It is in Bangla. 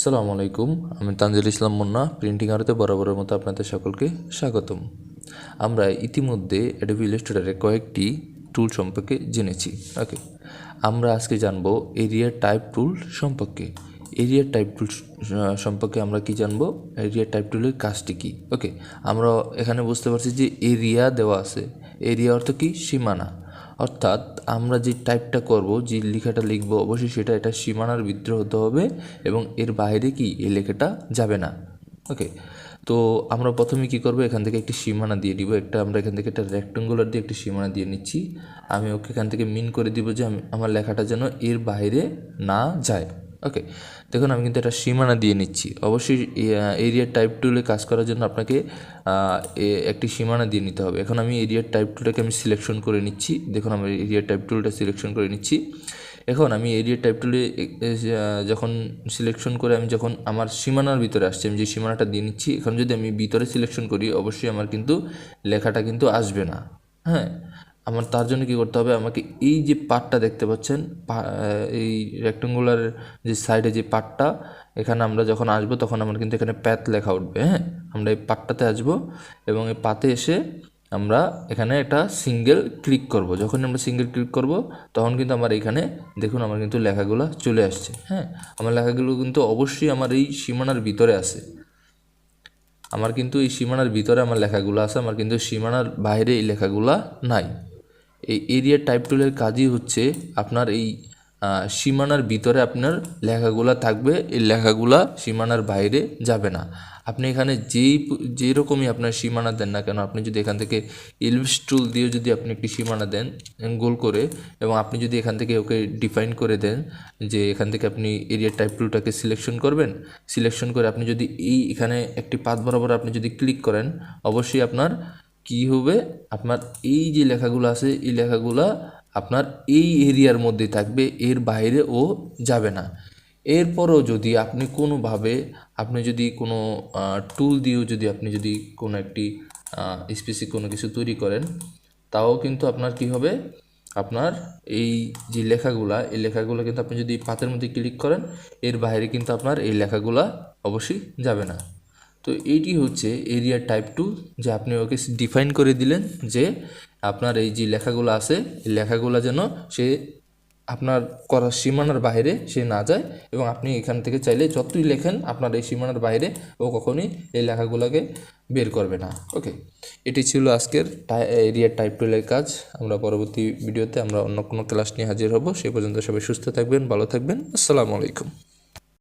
আসসালামু আলাইকুম, আমি তানজিল ইসলাম মুন্না। প্রিন্টিং আরতে বরাবরের মতো আপনাদের সকলকে স্বাগতম। আমরা ইতিমধ্যে অ্যাডোবি ইলাস্ট্রেটরের কয়েকটি টুল সম্পর্কে জেনেছি। ওকে, আমরা আজকে জানবো এরিয়া টাইপ টুল সম্পর্কে। এরিয়া টাইপ টুল সম্পর্কে আমরা কি জানবো? এরিয়া টাইপ টুলের কাজটি কী? ওকে, আমরা এখানে বুঝতে পারছি যে এরিয়া দেওয়া আছে। এরিয়া অর্থ কি? সীমানা। অর্থাৎ আমরা যে টাইপটা করব, যে লেখাটা লিখবো, অবশ্যই সেটা এটা সীমানার ভিতরে হতে হবে এবং এর বাইরে কি এই লেখাটা যাবে না। ওকে, তো আমরা প্রথমে কি করব, এখান থেকে একটি সীমানা দিয়ে দিব। আমরা এখান থেকে একটা রেক্টেঙ্গুলার দিয়ে একটি সীমানা দিয়ে নিচ্ছি। আমি ওকে এখান থেকে মিন করে দিব যে আমার লেখাটা যেন এর বাইরে না যায়। ওকে, দেখুন আমি কিন্তু একটা সীমানা দিয়ে নিচ্ছি। অবশ্যই এরিয়া টাইপ টুলে কাজ করার জন্য আপনাকে একটি সীমানা দিয়ে নিতে হবে। এখন আমি এরিয়া টাইপ টুলটাকে আমি সিলেকশন করে নিচ্ছি। দেখুন আমি এরিয়া টাইপ টুলটা সিলেকশন করে নিচ্ছি। এখন আমি এরিয়া টাইপ টুলে যখন সিলেকশন করে আমি যখন আমার সীমানার ভিতরে আসছি, আমি যে সীমানাটা দিয়ে নিচ্ছি, এখন যদি আমি ভিতরে সিলেকশন করি, অবশ্যই আমার কিন্তু লেখাটা কিন্তু আসবে না। হ্যাঁ, আমার তার জন্য কী করতে হবে, আমাকে এই যে পার্টটা দেখতে পাচ্ছেন, এই রেক্টেঙ্গুলার যে সাইডে যে পার্টটা, এখানে আমরা যখন আসবো তখন আমার কিন্তু এখানে প্যাথ লেখা উঠবে। হ্যাঁ, আমরা এই পার্টটাতে আসবো এবং এই পাতে এসে আমরা এখানে একটা সিঙ্গেল ক্লিক করব। যখন আমরা সিঙ্গেল ক্লিক করব তখন কিন্তু আমার এখানে দেখুন আমার কিন্তু লেখাগুলো চলে আসছে। হ্যাঁ, আমার লেখাগুলো কিন্তু অবশ্যই আমার এই সীমানার ভিতরে আছে। আমার কিন্তু এই সীমানার ভিতরে আমার লেখাগুলো আছে, আমার কিন্তু সীমানার বাইরে এই লেখাগুলো নাই। এই এরিয়া টাইপ টুলের কাজই হচ্ছে আপনার এই সীমানার ভিতরে আপনার লেখাগুলা থাকবে, এই লেখাগুলা সীমানার বাইরে যাবে না। আপনি এখানে যেরকমই আপনার সীমানা দেন না কেন, আপনি যদি এখান থেকে ইলিপস টুল দিয়ে যদি আপনি একটি সীমানা দেন গোল করে, এবং আপনি যদি এখান থেকে ওকে ডিফাইন করে দেন যে এখান থেকে আপনি এরিয়া টাইপ টুলটাকে সিলেকশন করবেন, সিলেকশন করে আপনি যদি এখানে একটি পাত বরাবর আপনি যদি ক্লিক করেন, অবশ্যই আপনার কি হবে, আপনার এই যে লেখাগুলো আছে এই লেখাগুলো আপনার এই এরিয়ার মধ্যে থাকবে, এর বাইরে ও যাবে না। এরপরও যদি আপনি কোনোভাবে আপনি যদি কোনো টুল দিয়েও যদি আপনি যদি কোনো একটি স্পেসিফিক কোনো কিছু তৈরি করেন, তাও কিন্তু আপনার কি হবে, আপনার এই যে লেখাগুলা, এই লেখাগুলো কিন্তু আপনি যদি পাতের মধ্যে ক্লিক করেন, এর বাইরে কিন্তু আপনার এই লেখাগুলা অবশ্যই যাবে না। তো এইটি হচ্ছে এরিয়া টাইপ টুল, যে আপনি ওকে ডিফাইন করে দিলেন যে আপনার এই যে লেখাগুলো আছে এই লেখাগুলো যেন সে আপনার করার সীমানার বাইরে সে না যায়, এবং আপনি এখান থেকে চাইলে যতই লেখেন আপনার এই সীমানার বাইরে ও কখনোই এই লেখাগুলোকে বের করবে না। ওকে, এটি ছিল আজকের এরিয়া টাইপ টুলের কাজ। আমরা পরবর্তী ভিডিওতে আমরা অন্য কোনো ক্লাস নিয়ে হাজির হব। সে পর্যন্ত সবাই সুস্থ থাকবেন, ভালো থাকবেন। আসসালামু আলাইকুম।